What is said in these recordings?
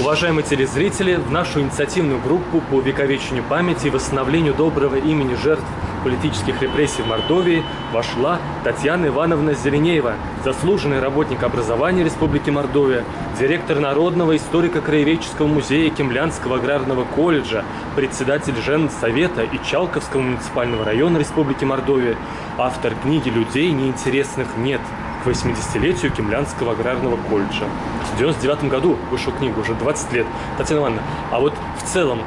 Уважаемые телезрители, в нашу инициативную группу по увековечению памяти и восстановлению доброго имени жертв политических репрессий в Мордовии вошла Татьяна Ивановна Зеленеева, заслуженный работник образования Республики Мордовия, директор Народного историко-краеведческого музея Кемлянского аграрного колледжа, председатель Женсовета и Чалковского муниципального района Республики Мордовия, автор книги «Людей неинтересных нет» к 80-летию Кемлянского аграрного колледжа. В 1999 году вышла книга, уже 20 лет. Татьяна Ивановна, а вот в целом,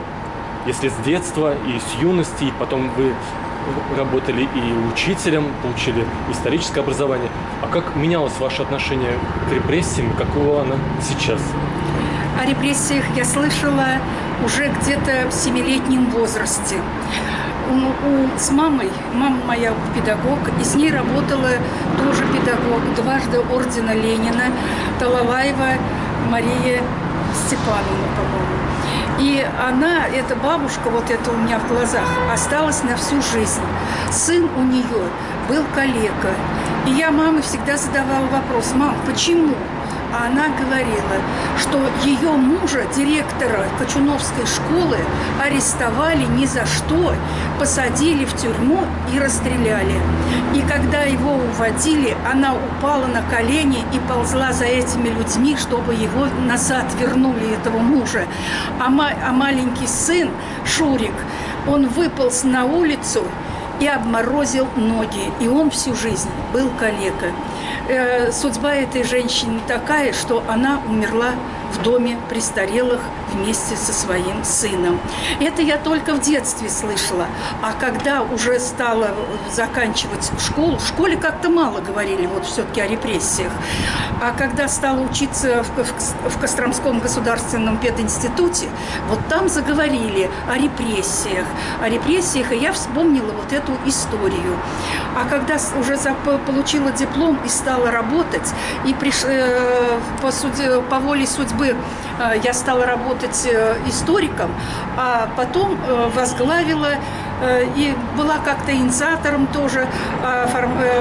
если с детства и с юности, и потом вы работали и учителем, получили историческое образование, а как менялось ваше отношение к репрессиям, каково оно сейчас? О репрессиях я слышала уже где-то в 7-летнем возрасте. С мамой, мама моя педагог, и с ней работала тоже педагог, дважды ордена Ленина, Талалаева Мария Степановна, по-моему. И она, эта бабушка, вот это у меня в глазах, осталась на всю жизнь. Сын у нее был калека. И я маме всегда задавала вопрос: мам, почему? А она говорила, что ее мужа, директора Кочуновской школы, арестовали ни за что, посадили в тюрьму и расстреляли. И когда его уводили, она упала на колени и ползла за этими людьми, чтобы его назад вернули, этого мужа. А маленький сын, Шурик, он выполз на улицу и обморозил ноги. И он всю жизнь был калека. Судьба этой женщины такая, что она умерла в доме престарелых вместе со своим сыном. Это я только в детстве слышала. А когда уже стала заканчивать школу, в школе как-то мало говорили вот все-таки о репрессиях. А когда стала учиться в Костромском государственном пединституте, вот там заговорили о репрессиях. И я вспомнила вот эту историю. А когда уже получила диплом и стала работать, и по воле судьбы я стала работать историком, а потом возглавила и была как-то инициатором тоже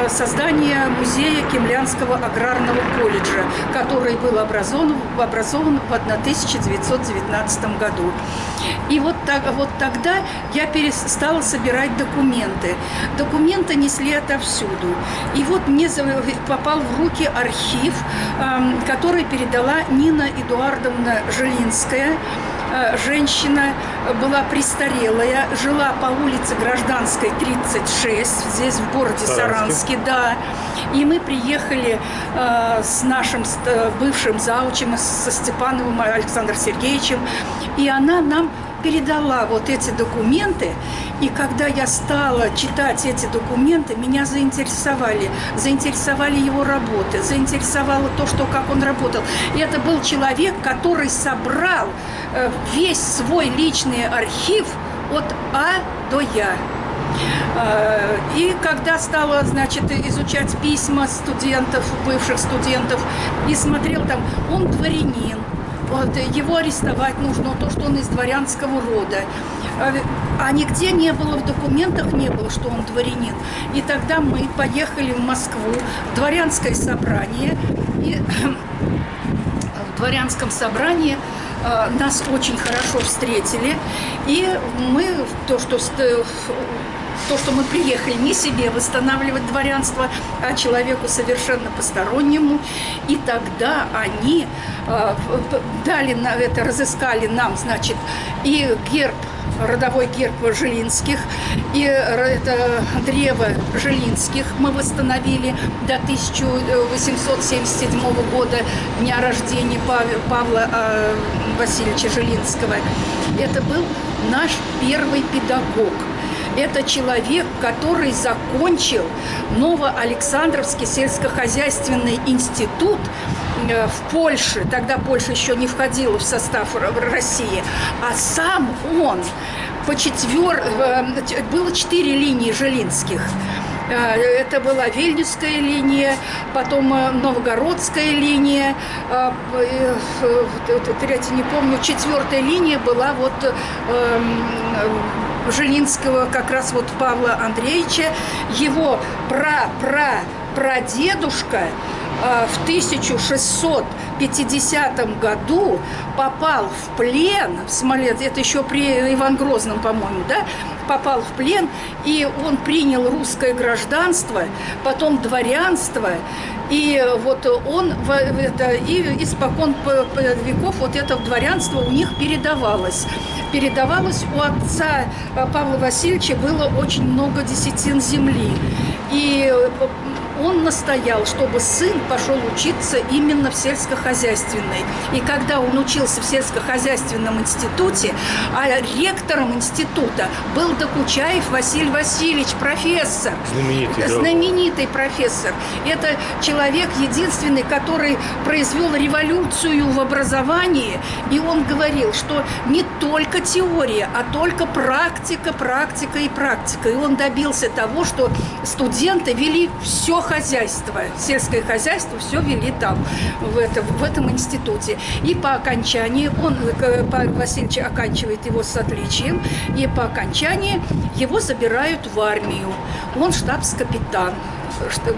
создания музея Кемлянского аграрного колледжа, который был образован в 1919 году. И вот тогда я перестала собирать документы. Документы несли отовсюду. И вот мне попал в руки архив, который передала Нина Эдуардовна Жилинская. Женщина была престарелая, жила по улице Гражданской, 36, здесь в городе Саранске, да. И мы приехали с нашим бывшим заучем, со Степановым Александром Сергеевичем, и она нам передала вот эти документы. И когда я стала читать эти документы, меня заинтересовали его работы, заинтересовало то, как он работал. И это был человек, который собрал весь свой личный архив от А до Я. И когда стала, изучать письма студентов, бывших студентов, и смотрел там, он дворянин, вот, его арестовать нужно, то, что он из дворянского рода. А нигде не было, в документах не было, что он дворянин. И тогда мы поехали в Москву, в дворянское собрание. И в дворянском собрании нас очень хорошо встретили. И мы, то, что мы приехали не себе восстанавливать дворянство, а человеку совершенно постороннему. И тогда они разыскали нам, и герб, родовой герб Жилинских, и это древо Жилинских мы восстановили до 1877 года, дня рождения Павла Васильевича Жилинского. Это был наш первый педагог. Это человек, который закончил Новоалександровский сельскохозяйственный институт в Польше. Тогда Польша еще не входила в состав России. А сам он было 4 линии Жилинских. Это была Вильнюсская линия, потом Новгородская линия, третья не помню, 4-я линия была Жилинского, как раз Павла Андреевича. Его прадедушка в 1650 году попал в плен в Смоленск, это еще при Иван Грозном, по-моему, да, попал в плен, и он принял русское гражданство, потом дворянство, и вот он и испокон веков вот это дворянство у них передавалось. У отца Павла Васильевича было очень много десятин земли. И он настоял, чтобы сын пошел учиться именно в сельскохозяйственной. И когда он учился в сельскохозяйственном институте, а ректором института был Докучаев Василий Васильевич, профессор. Знаменитый профессор. Это человек единственный, который произвел революцию в образовании. И он говорил, что не только теория, а только практика. И он добился того, что студенты вели все хозяйство, сельское хозяйство, все вели там, в этом институте. И по окончании, Павел Васильевич оканчивает его с отличием, и по окончании его забирают в армию. Он штабс-капитан.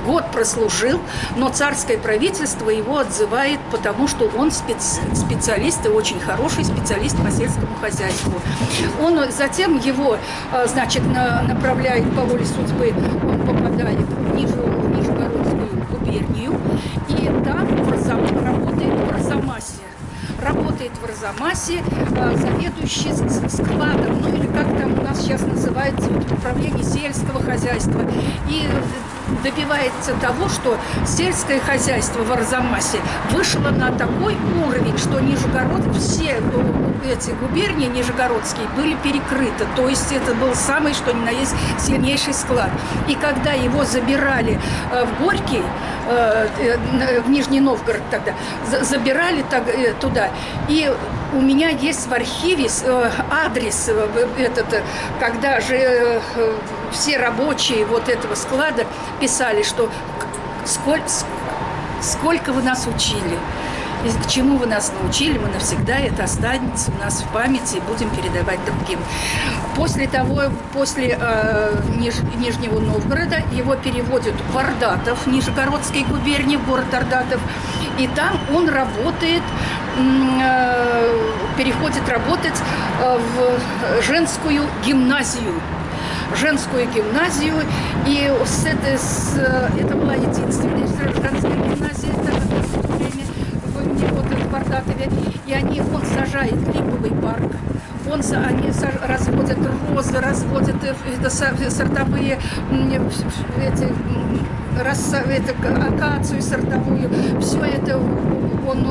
Год прослужил, но царское правительство его отзывает, потому что он специалист и очень хороший специалист по сельскому хозяйству. Затем его, значит, направляет по воле судьбы, он попадает в Нижегородскую губернию, и там работает в Арзамасе заведующий складом, ну или как там у нас сейчас называется, управление сельского хозяйства. И добивается того, что сельское хозяйство в Арзамасе вышло на такой уровень, что все эти губернии нижегородские были перекрыты. То есть это был самый, что ни на есть, сильнейший склад. И когда его забирали в Горький, в Нижний Новгород тогда, забирали туда, и у меня есть в архиве адрес когда же все рабочие вот этого склада писали, что сколько вы нас учили, и к чему вы нас научили, мы навсегда это останется у нас в памяти и будем передавать другим. После Нижнего Новгорода его переводят в Ордатов, Нижегородской губернии, в город Ордатов, и там он переходит работать в женскую гимназию. И это была единственная женская гимназия в Ордатове. И он сажает липовый парк, они разводят розы, разводят сортовые акацию сортовую. Все это он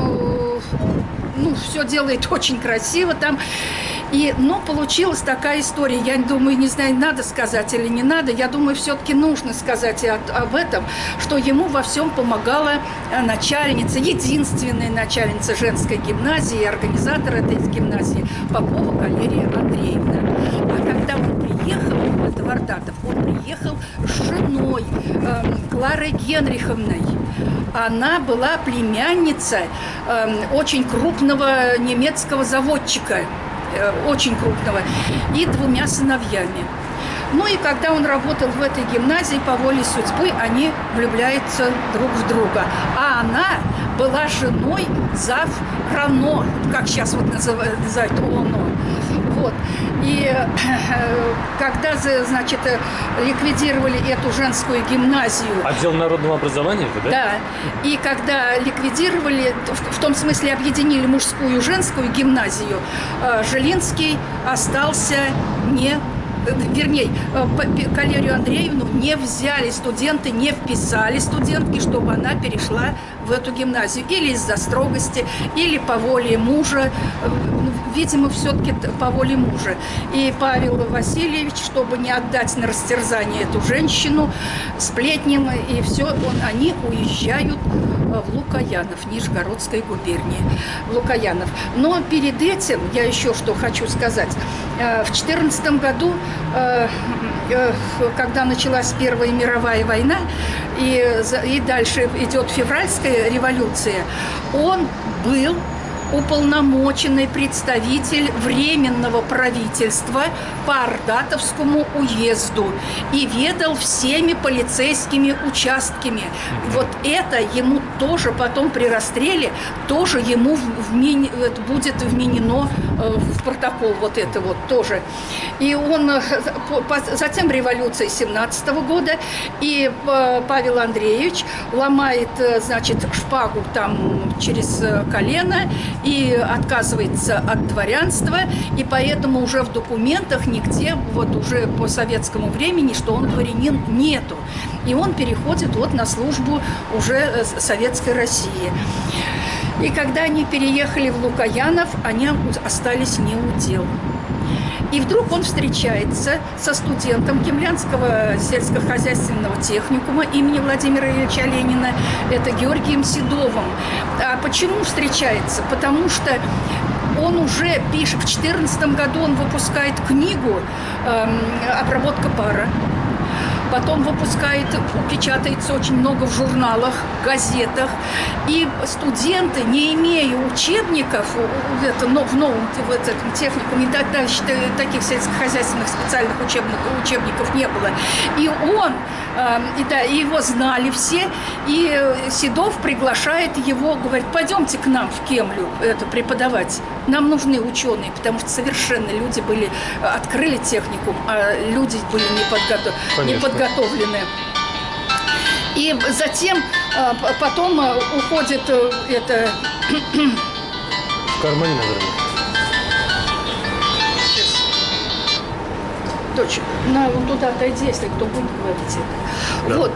все делает очень красиво там. Но получилась такая история. Я думаю, не знаю, надо сказать или не надо. Я думаю, все-таки нужно сказать об этом, что ему во всем помогала начальница, единственная начальница женской гимназии, организатор этой гимназии Попова Калерия Андреевна. А когда он приехал в Ордатов, он приехал с женой Кларой Генриховной. Она была племянница очень крупного немецкого заводчика, очень крупного, и 2 сыновьями. Ну и когда он работал в этой гимназии, по воле судьбы они влюбляются друг в друга. А она была женой зав. РАНО, как сейчас вот называют ООН. Вот. И когда, значит, ликвидировали эту женскую гимназию... Отдел народного образования, да? Да. И когда ликвидировали, в том смысле объединили мужскую и женскую гимназию, Жилинский остался Калерию Андреевну не взяли студенты, не вписали студентки, чтобы она перешла в эту гимназию. Или из-за строгости, или по воле мужа. Видимо, все-таки по воле мужа. И Павел Васильевич, чтобы не отдать на растерзание эту женщину, сплетням, и все, они уезжают в Лукоянов, Нижегородской губернии. Лукоянов. Но перед этим, я еще что хочу сказать. В 14 году, когда началась Первая мировая война, и дальше идет февральская революция, он был уполномоченный представитель Временного правительства по Ардатовскому уезду и ведал всеми полицейскими участками. Вот это ему тоже потом при расстреле, тоже ему будет вменено в протокол, вот это вот тоже. И он затем революция 17 года, и Павел Андреевич ломает, значит, шпагу там через колено и отказывается от дворянства, и поэтому уже в документах нигде, вот уже по советскому времени, что он дворянин, нету. И он переходит вот на службу уже Советской России. И когда они переехали в Лукоянов, они остались не у дел. И вдруг он встречается со студентом Кемлянского сельскохозяйственного техникума имени Владимира Ильича Ленина, это Георгием Седовым. А почему встречается? Потому что он уже пишет, в 2014 году он выпускает книгу «Обработка пара». Потом выпускает, печатается очень много в журналах, газетах. И студенты, не имея учебников, в новом техникуме, тогда таких сельскохозяйственных специальных учебников не было. И он, и его знали все, и Седов приглашает его, говорит: пойдемте к нам в Кемлю преподавать. Нам нужны ученые, потому что совершенно люди были, открыли техникум, а люди были не подготовлены. И затем, потом уходит это... В кармане, наверное. Точно. Вот туда отойди, если кто будет говорить это. Да. Вот.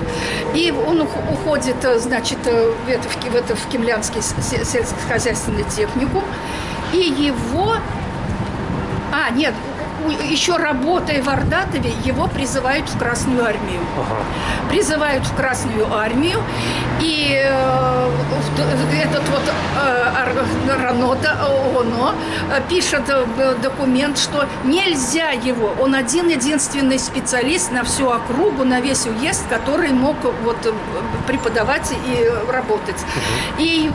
И он уходит, значит, в Кемлянский сельскохозяйственный техникум. И его... нет, еще работая в Ардатове, его призывают в Красную армию. Призывают в Красную армию, и этот вот Ранота ООН пишет документ, что нельзя его, он один-единственный специалист на всю округу, на весь уезд, который мог вот преподавать и работать. И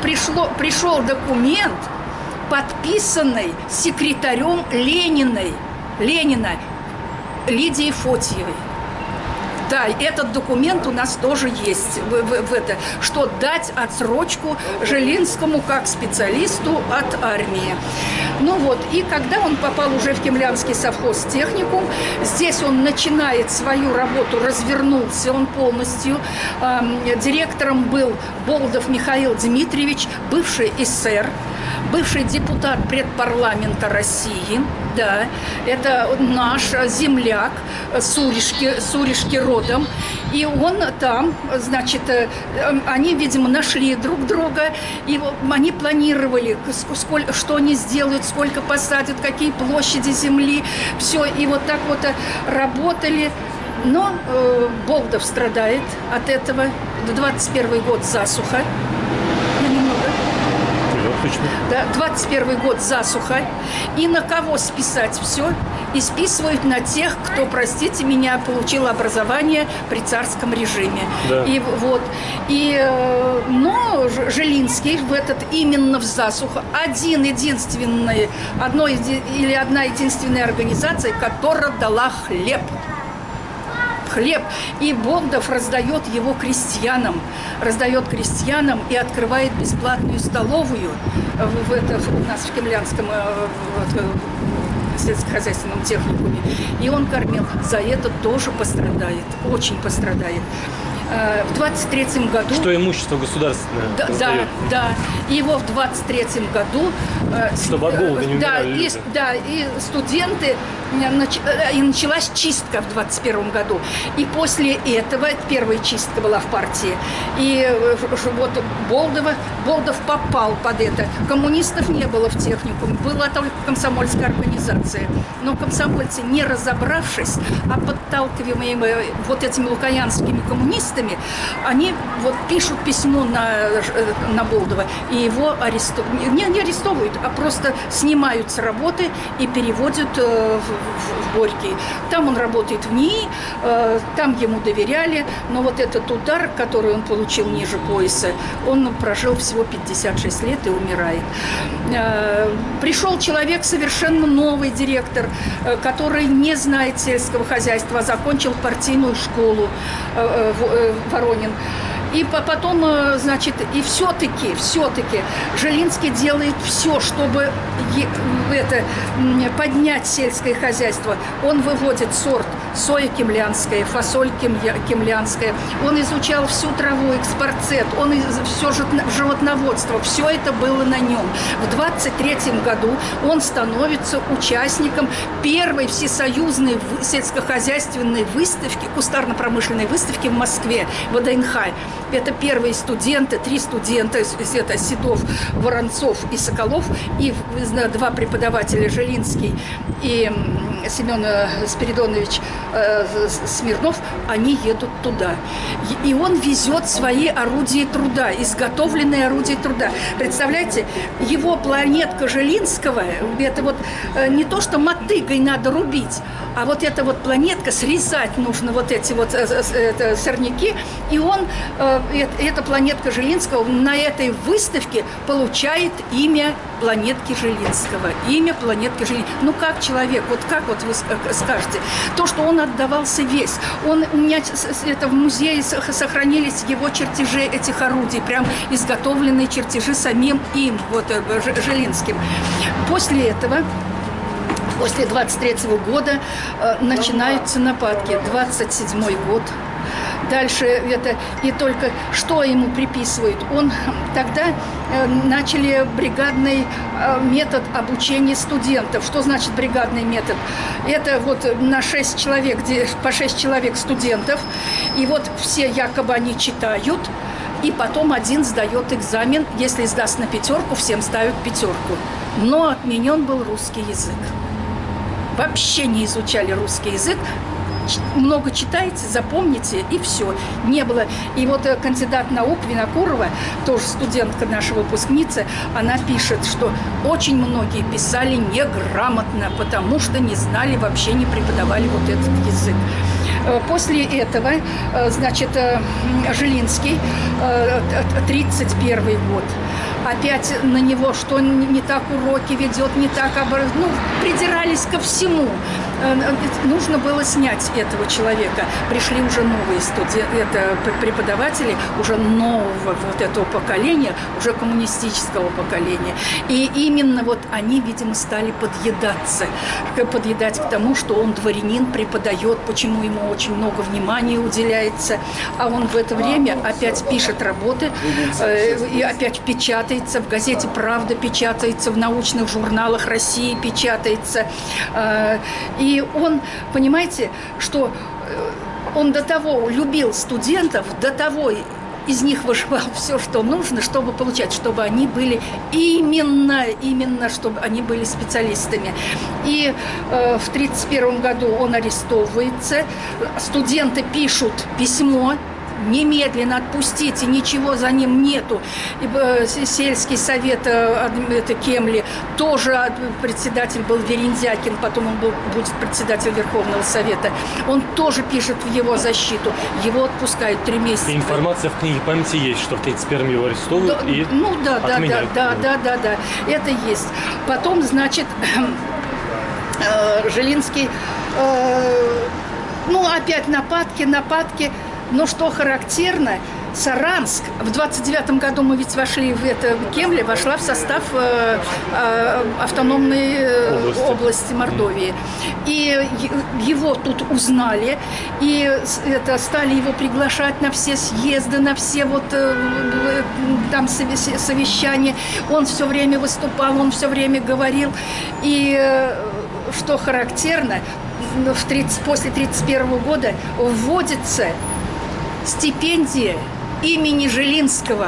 пришел документ, подписанный секретарем Ленина Лидией Фотьевой. Да, этот документ у нас тоже есть, что дать отсрочку Жилинскому как специалисту от армии. Ну вот, и когда он попал уже в Кемлянский совхозтехникум, здесь он начинает свою работу, развернулся он полностью. Директором был Болдов Михаил Дмитриевич, бывший эсер, бывший депутат предпарламента России, да, это наш земляк, Суришки родом, и он там, значит, они, видимо, нашли друг друга, и они планировали, что они сделают, сколько посадят, какие площади земли, все, и вот так вот работали. Но Болдов страдает от этого, 21 год засуха. Да, 21 год засуха. И на кого списать все? И списывают на тех, кто, простите меня, получил образование при царском режиме. Да. И вот. Но Жилинский именно в засуху одна единственная организация, которая дала хлеб. И Болдов раздает его крестьянам, и открывает бесплатную столовую у нас в Кемлянском сельскохозяйственном техникуме. И он кормил. За это тоже пострадает, очень пострадает. В 23-м году... Что имущество государственное. Да. И его в 23-м году... Чтобы от голода не умирали люди. И студенты... И началась чистка в 21 году. И после этого, первая чистка была в партии, и вот Болдов попал под это. Коммунистов не было в техникуме, была только комсомольская организация. Но комсомольцы, не разобравшись, а подталкиваемые вот этими лукоянскими коммунистами, специалистами, они вот пишут письмо на Болдова, и его арестовывают. Не арестовывают, а просто снимают с работы и переводят в Горький. Там он работает в НИИ, там ему доверяли, но вот этот удар, который он получил ниже пояса, он прожил всего 56 лет и умирает. Пришел человек, совершенно новый директор, который не знает сельского хозяйства, закончил партийную школу Воронин. И потом, значит, и все-таки Жилинский делает все, чтобы поднять сельское хозяйство. Он выводит сорт соя кемлянская, фасоль кемлянская. Он изучал всю траву, экспорцет, он все животноводство. Все это было на нем. В 23 году он становится участником первой всесоюзной сельскохозяйственной выставки, кустарно-промышленной выставки в Москве, ВДНХ. Это первые студенты, 3 студента, это Седов, Воронцов и Соколов, и 2 преподавателя, Жилинский и Семен Спиридонович Смирнов, они едут туда. И он везет свои орудия труда, изготовленные орудия труда. Представляете, его планетка Жилинского, это вот не то, что мотыгой надо рубить, а вот эта вот планетка, срезать нужно вот эти вот сорняки, и он, эта планетка Жилинского на этой выставке получает имя планетки Жилинского. Имя планетки Жилинского. Ну как человек, вот как вот вы скажете, то, что он отдавался весь. У меня это в музее сохранились его чертежи этих орудий, прям изготовленные чертежи самим им, вот Жилинским. После этого, после 23-го года начинаются нападки. 27-й год. Дальше это, и только что ему приписывают? Он тогда начали бригадный метод обучения студентов. Что значит бригадный метод? Это вот на 6 человек, по 6 человек студентов, и вот все якобы они читают, и потом один сдает экзамен. Если сдаст на 5, всем ставят 5. Но отменен был русский язык. Вообще не изучали русский язык. Много читайте, запомните, и все. Не было. И вот кандидат наук Винокурова, тоже студентка наша выпускница, она пишет, что очень многие писали неграмотно, потому что не знали, вообще не преподавали вот этот язык. После этого, значит, Жилинский, 31 год. Опять на него, что не так уроки ведет, не так придирались ко всему. Нужно было снять этого человека. Пришли уже новые преподаватели, уже нового вот этого поколения, уже коммунистического поколения. И именно вот они, видимо, стали подъедать к тому, что он дворянин, преподает, почему ему очень много внимания уделяется. А он в это время опять пишет работы и опять печатает. В газете «Правда» печатается, в научных журналах России печатается. И он, понимаете, что он до того любил студентов, до того из них вышивал все, что нужно, чтобы получать, чтобы они были именно, чтобы они были специалистами. И в 1931 году он арестовывается, студенты пишут письмо, немедленно отпустите, ничего за ним нету. Сельский совет Кемли, тоже председатель был Верендякин, потом он будет председатель Верховного Совета. Он тоже пишет в его защиту. Его отпускают 3 месяца. И информация в книге памяти есть, что в 1931 его арестовывают и отменяют. Да. Это есть. Потом, значит, Жилинский, опять нападки. Но что характерно, Саранск, в 29 году мы ведь вошли Кемля вошла в состав автономной области Мордовии. И его тут узнали, и стали его приглашать на все съезды, на все там совещания. Он все время выступал, он все время говорил. И что характерно, после 1931 года вводится стипендия имени Жилинского.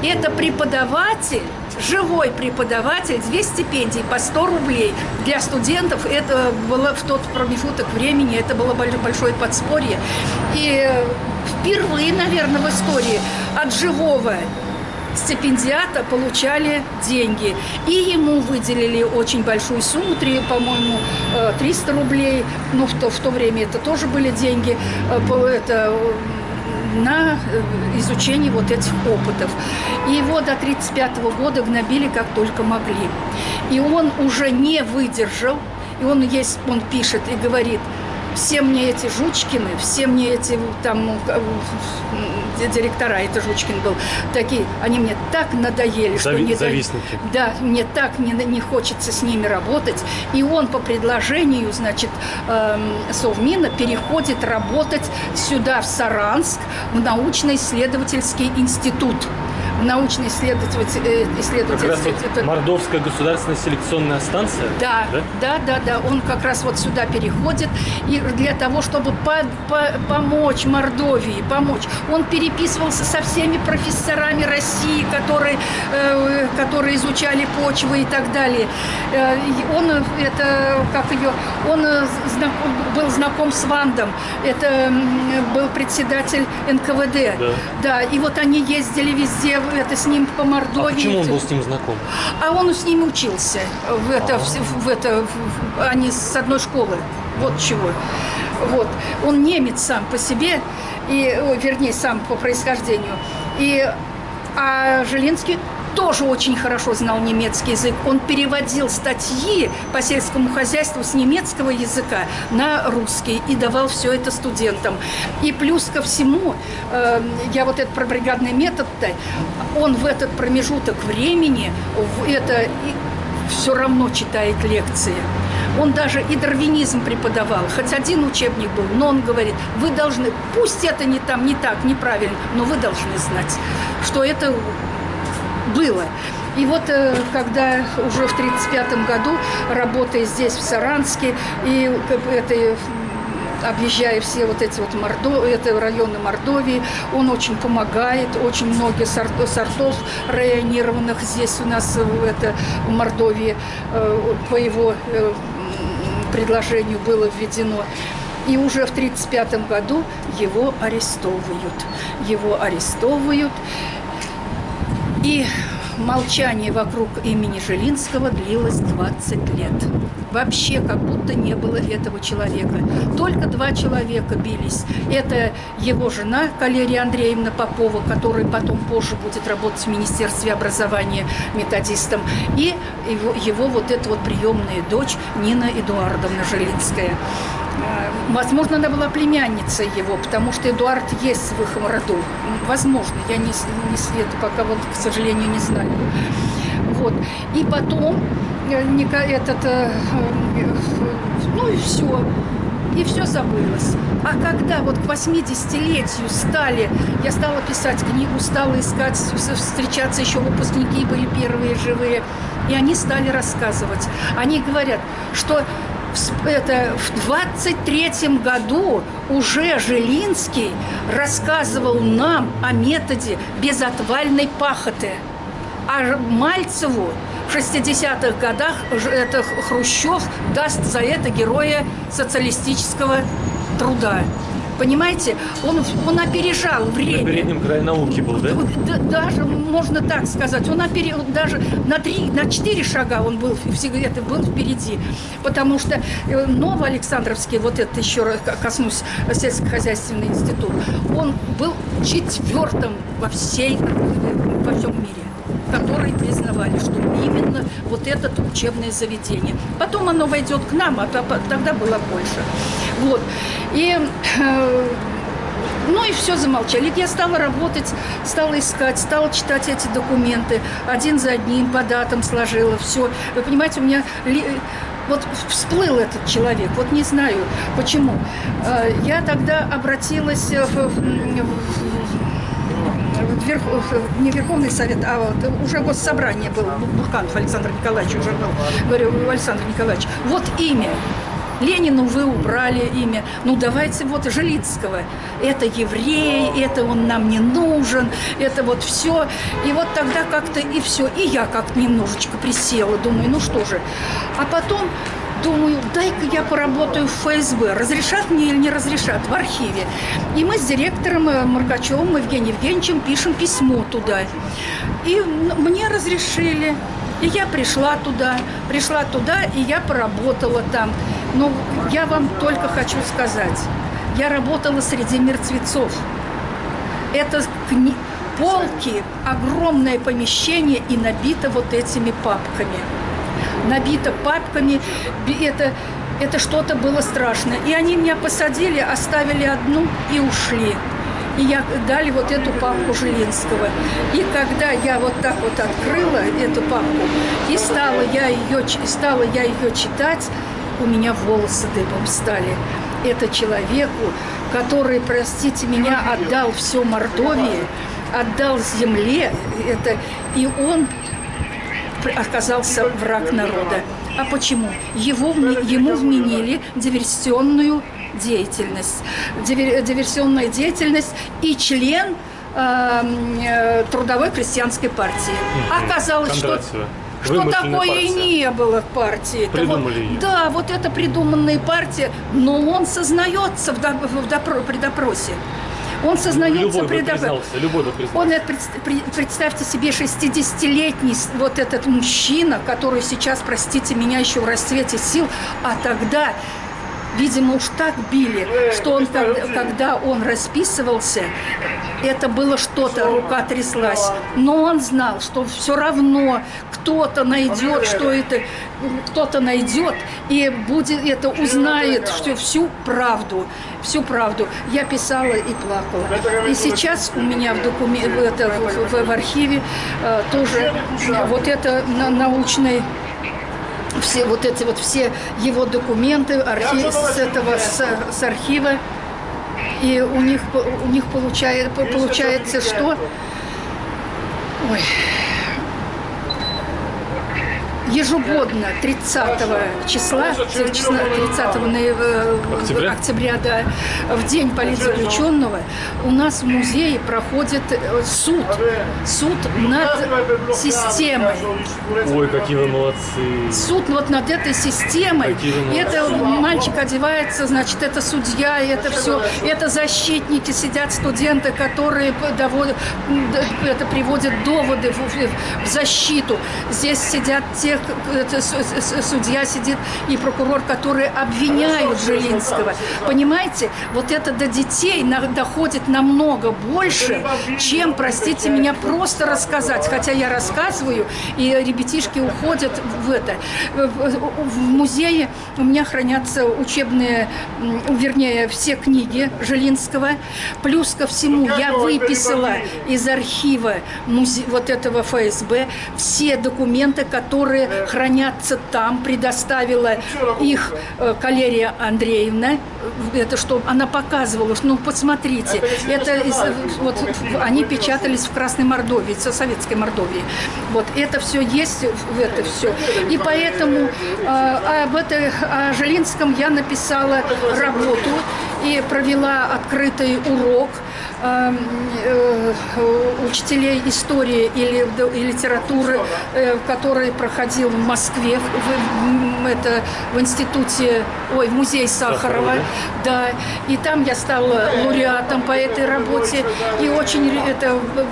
Это преподаватель, живой преподаватель, 2 стипендий по 100 рублей. Для студентов это было в тот промежуток времени, это было большое подспорье. И впервые, наверное, в истории от живого стипендиата получали деньги. И ему выделили очень большую сумму, по-моему, 300 рублей. Ну, в то время это тоже были деньги. На изучение вот этих опытов. И его до 1935 года гнобили как только могли. И он уже не выдержал, и он пишет и говорит: все мне эти Жучкины, все мне эти там директора, это Жучкин был, такие, они мне так надоели, что завистники. Да, мне так не хочется с ними работать. И он по предложению, значит, Совмина переходит работать сюда, в Саранск, в научно-исследовательский институт. Научно-исследовательский. Как раз вот Мордовская государственная селекционная станция? Да. Он как раз вот сюда переходит. И для того, чтобы помочь Мордовии, он переписывался со всеми профессорами России, которые изучали почвы и так далее. Он был знаком с Вандом. Это был председатель НКВД. Да, и вот они ездили везде, с ним по Мордовии. А почему он был с ним знаком? А он с ними учился. Они с одной школы. Вот чего. Вот. Он немец сам по себе, вернее, сам по происхождению. А Жилинский тоже очень хорошо знал немецкий язык. Он переводил статьи по сельскому хозяйству с немецкого языка на русский и давал все это студентам. И плюс ко всему, я вот это про бригадный метод-то, он в этот промежуток времени все равно читает лекции. Он даже и дарвинизм преподавал. Хоть один учебник был, но он говорит: вы должны, пусть это не так, неправильно, но вы должны знать, что это было. И вот когда уже в 1935 году, работая здесь, в Саранске, и объезжая все вот эти вот районы Мордовии, он очень помогает, очень много сортов районированных здесь у нас в Мордовии по его предложению было введено. И уже в 1935 году его арестовывают. И молчание вокруг имени Жилинского длилось 20 лет. Вообще как будто не было этого человека. Только 2 человека бились. Это его жена Калерия Андреевна Попова, которая потом позже будет работать в Министерстве образования методистом, и его вот эта вот приемная дочь Нина Эдуардовна Жилинская. Возможно, она была племянницей его, потому что Эдуард есть в их роду. Возможно, я не пока вот, к сожалению, не знаю. Вот. И потом и все забылось. А когда вот к 80-летию я стала писать книгу, стала искать, встречаться, еще выпускники были первые живые, и они стали рассказывать. Они говорят, что в 23-м году уже Жилинский рассказывал нам о методе безотвальной пахоты. А Мальцеву в 60-х годах Хрущев даст за это героя социалистического труда. Понимаете, он опережал время. На переднем крае науки был, да? Даже, можно так сказать, он даже на 4 шага он был впереди. Потому что Новоалександровский, вот это еще раз коснусь, сельскохозяйственный институт, он был 4-м во всем мире, которые признавали, что именно вот это учебное заведение. Потом оно войдет к нам, а тогда было больше. Вот. И все, замолчали. Я стала работать, стала искать, стала читать эти документы. Один за одним, по датам сложила, все. Вы понимаете, у меня вот всплыл этот человек, вот не знаю почему. Я тогда обратилась не Верховный Совет, а вот уже Госсобрание было, Бурханов Александр Николаевич уже был. Говорю: Александр Николаевич, вот имя Ленину вы убрали имя. Ну, давайте вот Жилицкого. Это еврей, это он нам не нужен, это вот все. И вот тогда как-то и все. И я как-то немножечко присела, думаю, ну что же. А потом думаю, дай-ка я поработаю в ФСБ. Разрешат мне или не разрешат в архиве. И мы с директором Маргачевым Евгением Евгеньевичем пишем письмо туда. И мне разрешили. И я пришла туда, и я поработала там. Но я вам только хочу сказать, я работала среди мертвецов. Это полки, огромное помещение, и набито вот этими папками. Набито папками, это что-то было страшное. И они меня посадили, оставили одну и ушли. И я дали вот эту папку Жилинского. И когда я вот так вот открыла эту папку и стала я ее читать, у меня волосы дыбом стали. Это человеку, который, простите меня, отдал все Мордовии, отдал земле, и он оказался враг народа. А почему? Ему вменили диверсионную деятельность. Диверсионная деятельность и член Трудовой крестьянской партии. Оказалось, что такое и не было в партии. Придумали ее. Да, вот это придуманная партия, но он сознается при допросе. Он сознается при допросе. Любой бы признался. Он, представьте себе, 60-летний вот этот мужчина, который сейчас, простите меня, еще в расцвете сил, а тогда, видимо, уж так били, что он, когда он расписывался, это было что-то, рука тряслась. Но он знал, что все равно кто-то найдет, кто-то найдет и узнает, что всю правду. Я писала и плакала. И сейчас у меня в архиве тоже вот это научный. Все его документы с архива, и у них получается, что ежегодно 30 числа, 30 октября, да, в день политзаключенного у нас в музее проходит суд над системой. Ой, какие вы молодцы. Суд вот над этой системой. Это мальчик одевается, значит, это судья, это все, это защитники, сидят студенты, которые приводят доводы в защиту. Здесь сидят те, судья сидит и прокурор, которые обвиняют Жилинского. Понимаете, вот это до детей доходит намного больше, чем, простите меня, просто рассказать. Хотя я рассказываю, и ребятишки уходят в это. В музее у меня хранятся учебные, вернее, все книги Жилинского. Плюс ко всему я выписала из архива вот этого ФСБ все документы, которые хранятся там, предоставила их Калерия Андреевна. Это что, она показывала, ну, посмотрите, они печатались в Красной Мордовии, в Советской Мордовии. Вот, это все есть, это все. И поэтому о Жилинском я написала работу и провела открытый урок учителей истории и литературы, который проходил в Москве, в институте, в музее Сахарова, да, и там я стала лауреатом по этой работе, и очень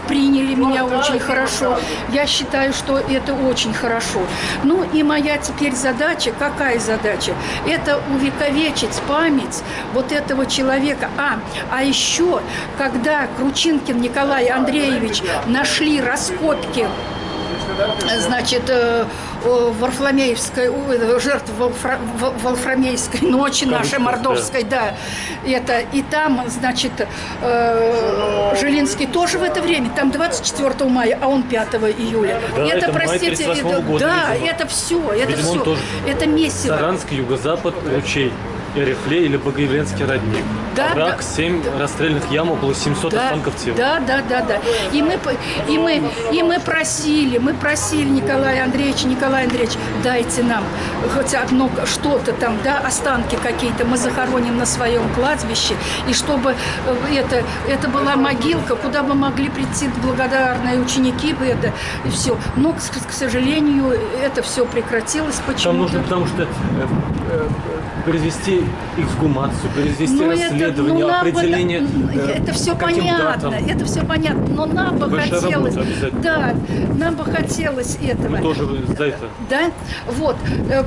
приняли меня очень хорошо. Я считаю, что это очень хорошо. Ну и моя теперь задача, какая задача? Это увековечить память вот этого человека. А еще, когда Кручинкин Николай Андреевич нашли раскопки, значит, жертв Варфоломеевской ночи нашей мордовской, да, и там, значит, Жилинский тоже в это время, там 24 мая, а он 5 июля. Да, это простите, года, да, видимо. Это все, это месиво. Саранск, юго-запад, ручей. Эрефлей или Богоявленский родник. Да, Овраг, да. 7 расстрельных ям, около 700 останков тел. Да. И мы просили Николая Андреевича, дайте нам хоть одно что-то там, да, останки какие-то мы захороним на своем кладбище, и чтобы это была могилка, куда бы могли прийти благодарные ученики бы это, и все. Но, к сожалению, это все прекратилось. Там Почему-то. нужно, потому что произвести эксгумацию, произвести расследование, определение. Это все каким понятно, датам. это все понятно, но нам бы Большая хотелось, работа обязательно. да, нам бы хотелось этого. Мы тоже за это. Да, вот.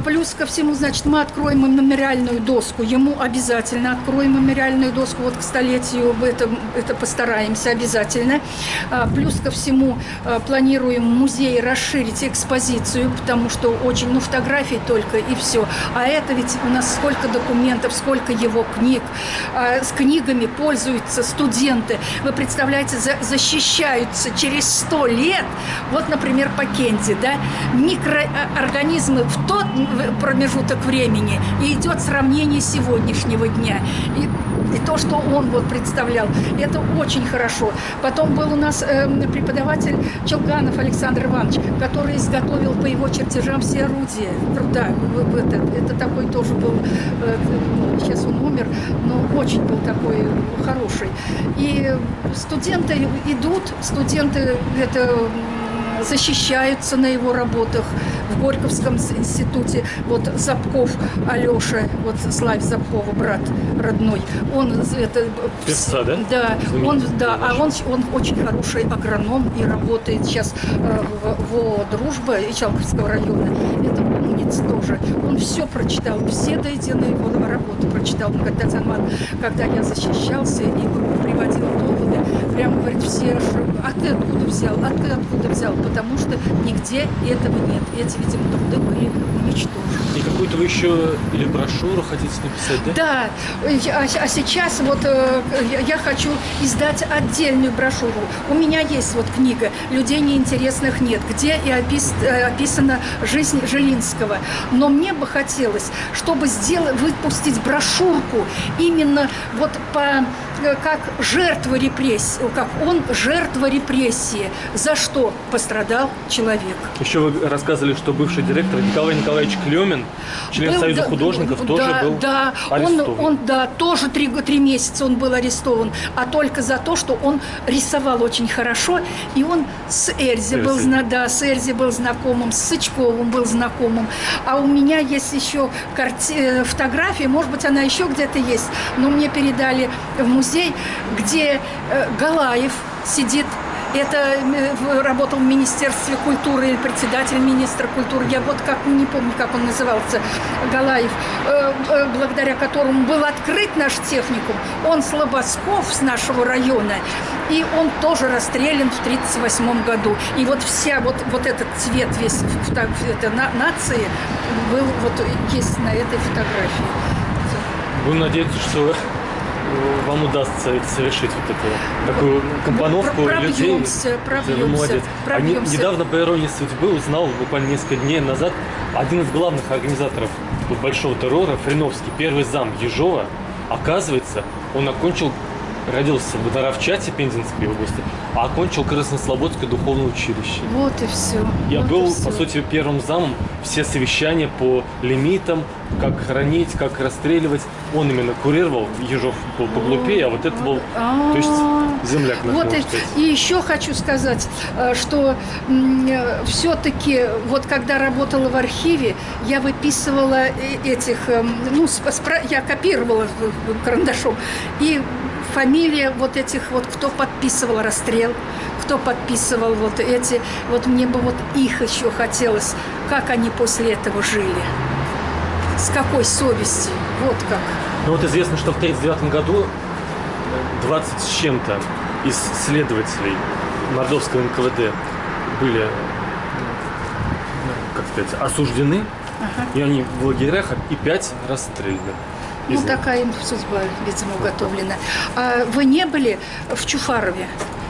Плюс ко всему, значит, мы откроем мемориальную доску. Ему обязательно откроем мемориальную доску. Вот к столетию это постараемся обязательно. Плюс ко всему планируем музей расширить экспозицию, потому что очень, фотографий только и все. А это ведь у нас сколько документов, сколько его книг. С книгами пользуются студенты. Вы представляете, защищаются через 100 лет. Вот, например, Пакенди, да, микроорганизмы в тот промежуток времени, и идет сравнение сегодняшнего дня. И то, что он вот представлял, это очень хорошо. Потом был у нас преподаватель Челганов Александр Иванович, который изготовил по его чертежам все орудия труда. Это такой тоже был, сейчас он умер, но очень был такой хороший. И студенты идут, защищаются на его работах в Горьковском институте. Вот Запков Алеша, вот Славь Запкова, брат родной, он Певца, да? Да, он очень хороший агроном и работает сейчас в Дружба Ичалковского района. Это умница тоже. Он все прочитал, все до единой его работы прочитал. Когда я защищался и приводил доводы, прямо говорит, все, а ты откуда взял? Потому что нигде этого нет. Эти, видимо, труды были уничтожены. И какую-то вы еще или брошюру хотите написать, да? Да, а сейчас вот я хочу издать отдельную брошюру. У меня есть вот книга «Людей неинтересных нет», где и описана жизнь Жилинского. Но мне бы хотелось, чтобы выпустить брошюрку именно вот как жертва репрессии, как он жертва репрессии. За что пострадал человек. Еще вы рассказывали, что бывший директор Николай Николаевич Клемин, член Союза художников, тоже был арестован. Тоже 3 месяца он был арестован, а только за то, что он рисовал очень хорошо, и он с Эльзи был знакомым, с Сычковым был знакомым. А у меня есть еще фотография, может быть, она еще где-то есть, но мне передали в музей, где Галаев сидит. Это работал в Министерстве культуры, председатель министра культуры. Я вот не помню, как он назывался, Галаев, благодаря которому был открыт наш техникум. Он Слободсков с нашего района, и он тоже расстрелян в 1938 году. И вот вот этот цвет весь нации был есть на этой фотографии. Будем надеяться, что вам удастся совершить вот эту такую компоновку людей. Вы молодец. Недавно, по иронии судьбы, узнал буквально несколько дней назад один из главных организаторов большого террора, Фриновский, первый зам Ежова, оказывается, он родился в Наровчате Пензенской области, а окончил Краснослободское духовное училище. Вот и все. Я был, по сути, первым замом. Все совещания по лимитам, как хоронить, как расстреливать. Он именно курировал. Ежов был поглупее, а вот это был, то есть, земляк наш, можно сказать. И еще хочу сказать, что все-таки, вот когда работала в архиве, я выписывала я копировала карандашом, и фамилия вот этих кто подписывал расстрел, кто подписывал мне бы их еще хотелось, как они после этого жили, с какой совестью, вот как. Ну вот известно, что в 1939 году 20 с чем-то из следователей Мордовского НКВД были, осуждены, и они в лагерях, и 5 расстреляны. Такая им судьба, видимо, уготовлена. А вы не были в Чуфарове?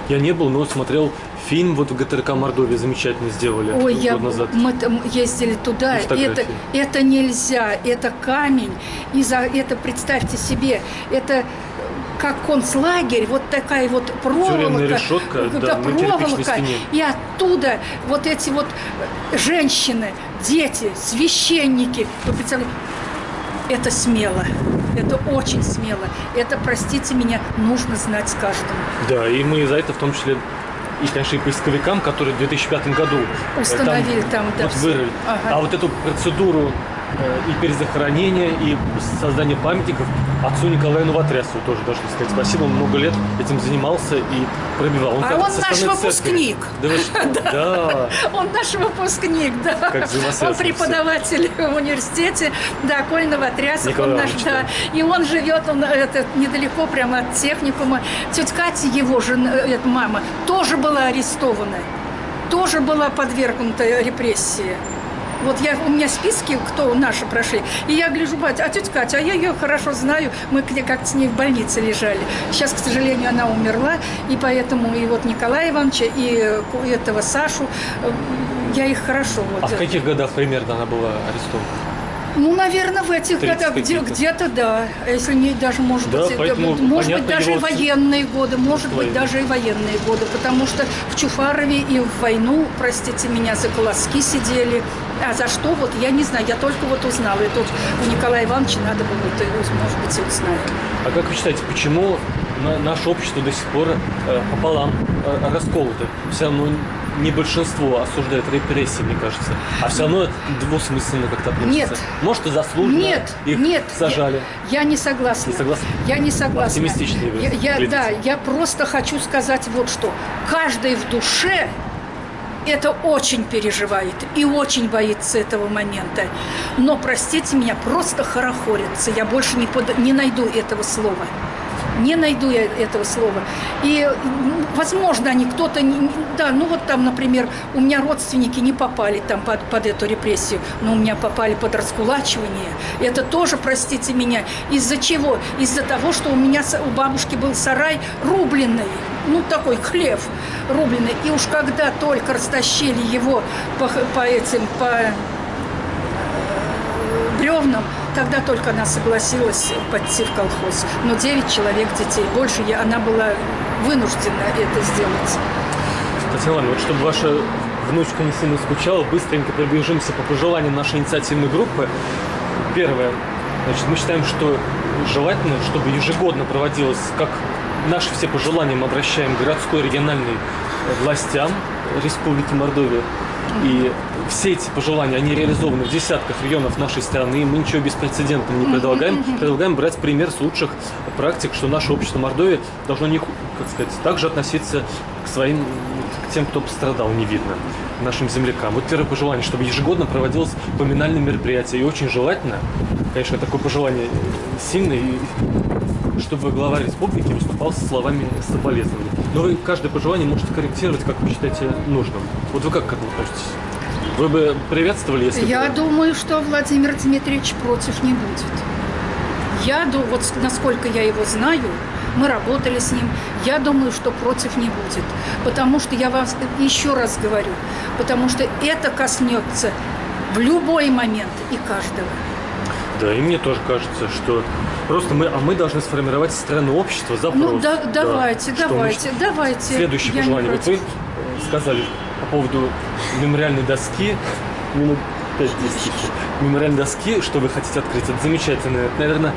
Я не был, но смотрел фильм вот в ГТРК Мордовии, замечательно сделали. Ой, год назад. мы там ездили туда, это нельзя, это камень, и за это, представьте себе, это как концлагерь, вот такая вот проволока, тюремная решетка, да, на кирпичной стене. И оттуда вот эти вот женщины, дети, священники, вы представляете, это смело, это очень смело, это, простите меня, нужно знать каждому. Да, и мы за это в том числе, и, конечно, и поисковикам, которые в 2005 году установили там да, вот вырыли. Ага. А вот эту процедуру и перезахоронения, и создания памятников отцу Николаю Новотрясову тоже должны сказать спасибо. Он много лет этим занимался и пробивал. Он наш выпускник. Да, вы что? Да. Он наш выпускник, да. Как он преподаватель в университете, да, Коль Новотрясов. Он наш, да. И он живет недалеко прямо от техникума. Тетя Катя, его жена, мама, тоже была арестована, тоже была подвергнута репрессии. Вот у меня списки, кто наши прошли. И я гляжу, батя, а тетя Катя, а я ее хорошо знаю. Мы как-то с ней в больнице лежали. Сейчас, к сожалению, она умерла. И поэтому и вот Николая Ивановича, и этого Сашу, я их хорошо. Вот. А в каких годах примерно она была арестована? Ну, наверное, в этих годах где-то, да. Если не даже, может да, быть, может быть, даже и военные годы, может быть, даже и военные годы, потому что в Чуфарове и в войну, простите меня, за колоски сидели. А за что, вот я не знаю, я только вот узнала. И тут у Николая Ивановича надо было, может быть, и узнать. А как вы считаете, почему наше общество до сих пор пополам расколото? Все равно не большинство осуждает репрессии, мне кажется. А все равно двусмысленно как-то относится. Нет. Может, и заслуженно их сажали. Я не согласна. Не согласна? Я не согласна. Оптимистичнее вы да, я просто хочу сказать вот что. Каждый в душе это очень переживает и очень боится этого момента. Но, простите меня, просто хорохорится. Я больше не найду этого слова. Не найду я этого слова. И, возможно, они кто-то... Да, ну вот там, например, у меня родственники не попали там под эту репрессию, но у меня попали под раскулачивание. Это тоже, простите меня, из-за чего? Из-за того, что у бабушки был сарай рубленый, ну такой хлев рубленый. И уж когда только растащили его по бревнам, тогда только она согласилась пойти в колхоз. Но 9 человек детей. Больше она была вынуждена это сделать. Татьяна Ивановна, вот чтобы ваша внучка не сильно скучала, быстренько пробежимся по пожеланиям нашей инициативной группы. Первое. Значит, мы считаем, что желательно, чтобы ежегодно проводилось, как наши все пожелания мы обращаем к городской региональной властям Республики Мордовия. И все эти пожелания, они реализованы в десятках регионов нашей страны. Мы ничего беспрецедентного не предлагаем. Предлагаем брать пример с лучших практик, что наше общество Мордовии должно, как сказать, также относиться к тем, кто пострадал, не видно, нашим землякам. Вот первое пожелание, чтобы ежегодно проводилось поминальное мероприятие. И очень желательно, конечно, такое пожелание сильное, чтобы глава республики выступал со словами соболезнования. Но вы каждое пожелание можете корректировать, как вы считаете нужным. Вот вы как к этому относитесь? Вы бы приветствовали, если бы... Я думаю, что Владимир Дмитриевич против не будет. Вот насколько я его знаю, мы работали с ним, я думаю, что против не будет. Потому что, я вам еще раз говорю, потому что это коснется в любой момент и каждого. Да, и мне тоже кажется, что просто мы должны сформировать со стороны общества запрос. Ну, давайте. Следующее пожелание. Вот вы сказали по поводу мемориальной доски, минут 5-10, мемориальной доски, что вы хотите открыть. Это замечательно. Это, наверное,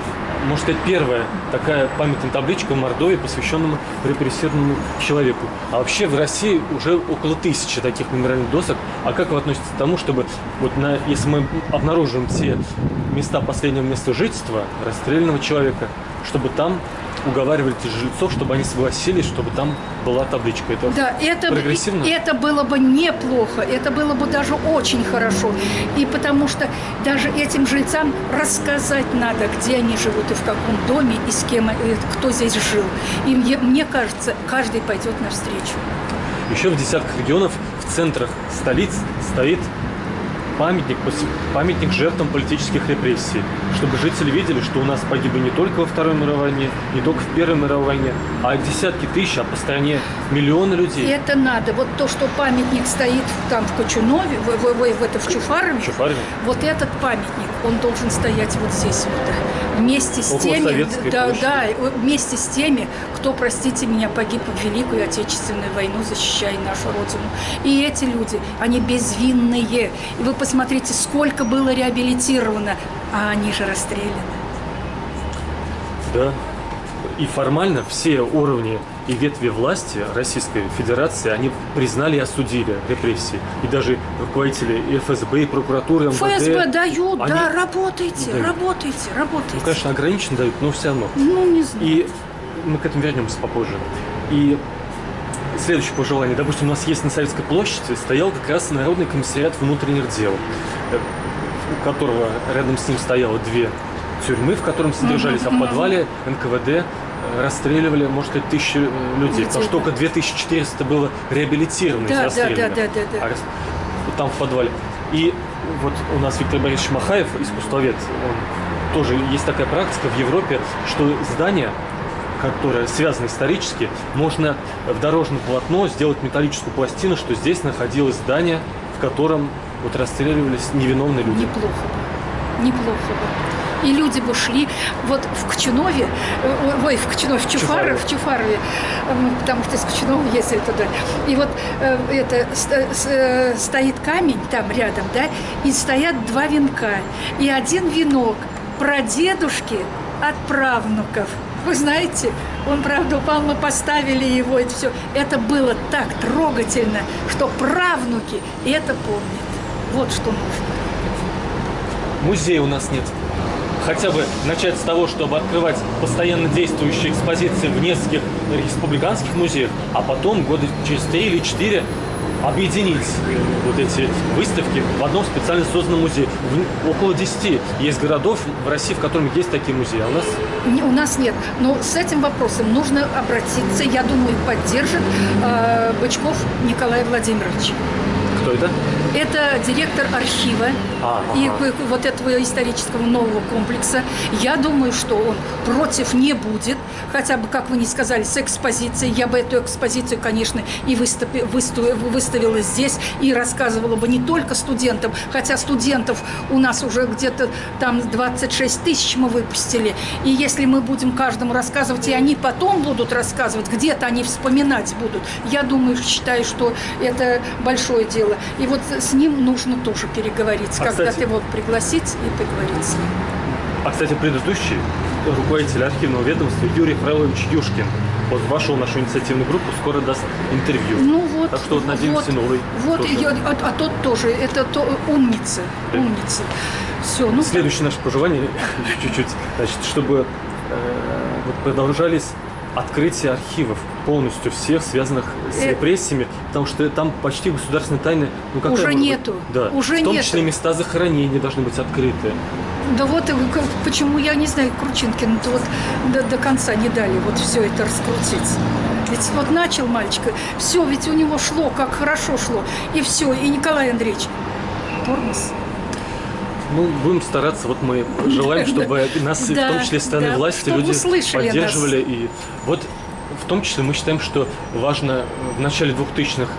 можно сказать, первая такая памятная табличка в Мордовии, посвященная репрессированному человеку. А вообще в России уже около 1000 таких мемориальных досок. А как вы относитесь к тому, чтобы, если мы обнаружим те места последнего места жительства расстрелянного человека, чтобы там уговаривали этих жильцов, чтобы они согласились, чтобы там была табличка. Это прогрессивно? Это было бы неплохо, это было бы даже очень хорошо. И потому что даже этим жильцам рассказать надо, где они живут и в каком доме, и с кем, и кто здесь жил. И мне кажется, каждый пойдет навстречу. Еще в десятках регионов, в центрах столиц стоит памятник жертвам политических репрессий, чтобы жители видели, что у нас погибли не только во Второй мировой войне, не только в Первой мировой войне, а десятки тысяч, а по стране миллионы людей. Это надо. Вот то, что памятник стоит там в Кочунове, в Чуфарове, вот этот памятник, он должен стоять вот здесь вот, вместе с теми, вместе с теми, кто, простите меня, погиб в Великую Отечественную войну, защищая нашу Родину. И эти люди, они безвинные. И вы посмотрите, сколько было реабилитировано, а они же расстреляны. Да. И формально все уровни и ветви власти Российской Федерации, они признали и осудили репрессии. И даже руководители и ФСБ, и прокуратуры, МВД... ФСБ дают, да, работайте. Ну, конечно, ограниченно дают, но все равно. Ну, не знаю. И мы к этому вернемся попозже. И следующее пожелание. Допустим, у нас есть на Советской площади стоял как раз Народный комиссариат внутренних дел, у которого рядом с ним стояло две тюрьмы, в котором содержались, а в подвале НКВД расстреливали, можно сказать, тысячи людей. Потому что только 2400 было реабилитировано из расстрелянных. Там в подвале. И вот у нас Виктор Борисович Махаев, искусствовед, он тоже есть такая практика в Европе, что здания, которые связаны исторически, можно в дорожное полотно сделать металлическую пластину, что здесь находилось здание, в котором вот расстреливались невиновные люди. Неплохо бы. И люди бы шли вот в Кочунове, в Чуфарове, потому что из Кочунова ездили туда. И вот стоит камень там рядом, да, и стоят два венка. И один венок прадедушки от правнуков. Вы знаете, он, правда, упал, мы поставили его, и все. Это было так трогательно, что правнуки это помнят. Вот что нужно. Музея у нас нет. Хотя бы начать с того, чтобы открывать постоянно действующие экспозиции в нескольких республиканских музеях, а потом года через 3 или 4 объединить вот эти выставки в одном специально созданном музее. Около 10 есть городов в России, в которых есть такие музеи, а у нас нет. Но с этим вопросом нужно обратиться, я думаю, поддержит Бычков Николай Владимирович. Кто это? Это директор архива и вот этого исторического нового комплекса. Я думаю, что он против не будет, хотя бы, как вы не сказали, с экспозицией. Я бы эту экспозицию, конечно, и выставила здесь, и рассказывала бы не только студентам, хотя студентов у нас уже где-то там 26 тысяч мы выпустили. И если мы будем каждому рассказывать, и они потом будут рассказывать, где-то они вспоминать будут, я думаю, считаю, что это большое дело. И вот с ним нужно тоже переговорить, когда-то его пригласить и поговорить с ним. А, кстати, предыдущий руководитель архивного ведомства Юрий Фролович Юшкин вот вошел в нашу инициативную группу, скоро даст интервью. Ну вот. Так что вот надеемся, новый. Вот, а тот тоже, это умница. Умница. Все, ну. Следующее наше пожелание, чуть-чуть, значит, чтобы вот продолжались открытие архивов полностью всех, связанных с репрессиями, потому что там почти государственные тайны... Ну, какая уже нету. Да. Уже в том числе места захоронения должны быть открыты. Да вот почему, я не знаю, Кручинкину-то вот до конца не дали вот все это раскрутить. Ведь вот начал мальчик, все, ведь у него шло, как хорошо шло, и все, и Николай Андреевич, тормоз. Ну, будем стараться, вот мы желаем, чтобы нас, в том числе, стороны власти, люди поддерживали. И вот в том числе мы считаем, что важно в начале 2000-х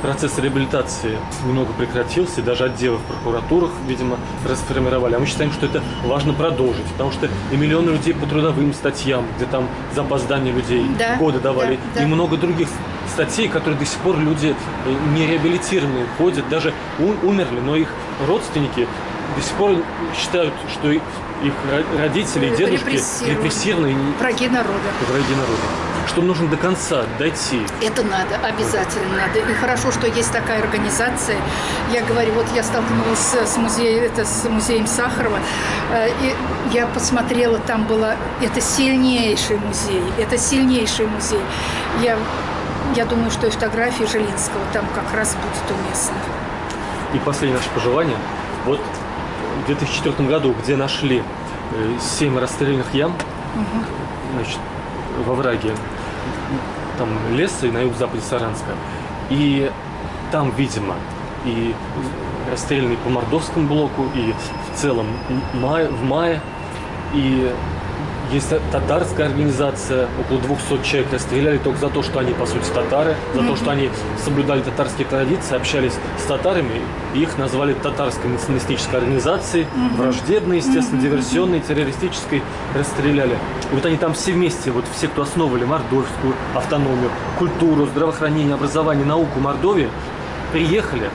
процесс реабилитации немного прекратился, и даже отделы в прокуратурах, видимо, расформировали. А мы считаем, что это важно продолжить, потому что и миллионы людей по трудовым статьям, где там за опоздание людей годы давали, и много других статей, которые до сих пор люди не реабилитированные ходят, даже умерли, но их родственники до сих пор считают, что их родители и дедушки репрессированы. Враги народа. Враги народа. Что нужно до конца дойти. Это надо, обязательно надо. И хорошо, что есть такая организация. Я говорю, вот я столкнулась с музеем Сахарова, и я посмотрела, там было, это сильнейший музей. Я думаю, что и фотографии Жилинского там как раз будет уместно. И последнее наше пожелание. Вот в 2004 году, где нашли 7 расстрельных ям, значит, во враге там леса и на юго-западе Саранска. И там, видимо, и расстреляны по Мордовскому блоку и в целом в мае. И есть татарская организация, около 200 человек расстреляли только за то, что они, по сути, татары, за то, что они соблюдали татарские традиции, общались с татарами, и их назвали татарской националистической организацией, враждебной, естественно, диверсионной, террористической, расстреляли. И вот они там все вместе, вот все, кто основывали мордовскую автономию, культуру, здравоохранение, образование, науку Мордовии, приехали.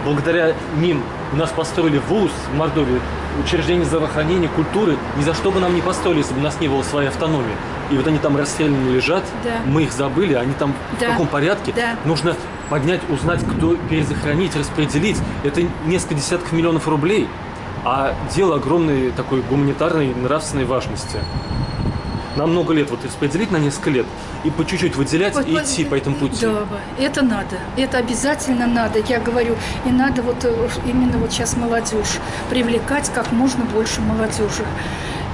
Благодаря ним у нас построили вуз в Мордовии, учреждение здравоохранения, культуры. Ни за что бы нам не построили, если бы у нас не было своей автономии. И вот они там расстреляны лежат, Да. мы их забыли, они там Да. в каком порядке. Да. Нужно поднять, узнать, кто перезахоронить, распределить. Это несколько десятков миллионов рублей, а дело огромной такой гуманитарной, нравственной важности. На много лет вот распределить на несколько лет и по чуть-чуть выделять и идти по этому пути. Да, это надо, это обязательно надо, я говорю, и надо вот именно вот сейчас молодежь привлекать как можно больше молодежи.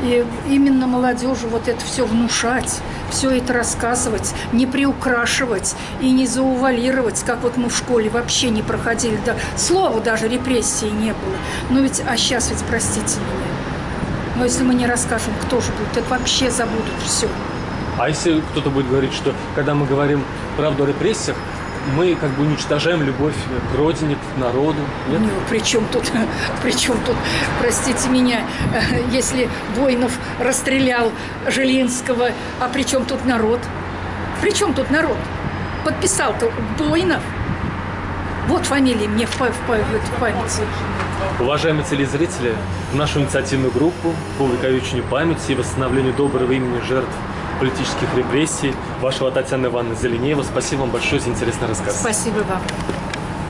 И именно молодежи вот это все внушать, все это рассказывать, не приукрашивать и не заувалировать, как вот мы в школе вообще не проходили, да, слова даже репрессий не было. Но ведь, а сейчас ведь, простите меня, но если мы не расскажем, кто же будет, это вообще забудут все. А если кто-то будет говорить, что когда мы говорим правду о репрессиях, мы как бы уничтожаем любовь к родине, к народу? Нет? Ну, при чем тут, простите меня, если Воинов расстрелял Жилинского, а при чем тут народ? При чем тут народ? Подписал-то Воинов. Вот фамилия мне в памяти. Уважаемые телезрители, в нашу инициативную группу по увековечению памяти и восстановлению доброго имени жертв политических репрессий вашего Татьяна Ивановна Зеленеева. Спасибо вам большое за интересный рассказ. Спасибо вам.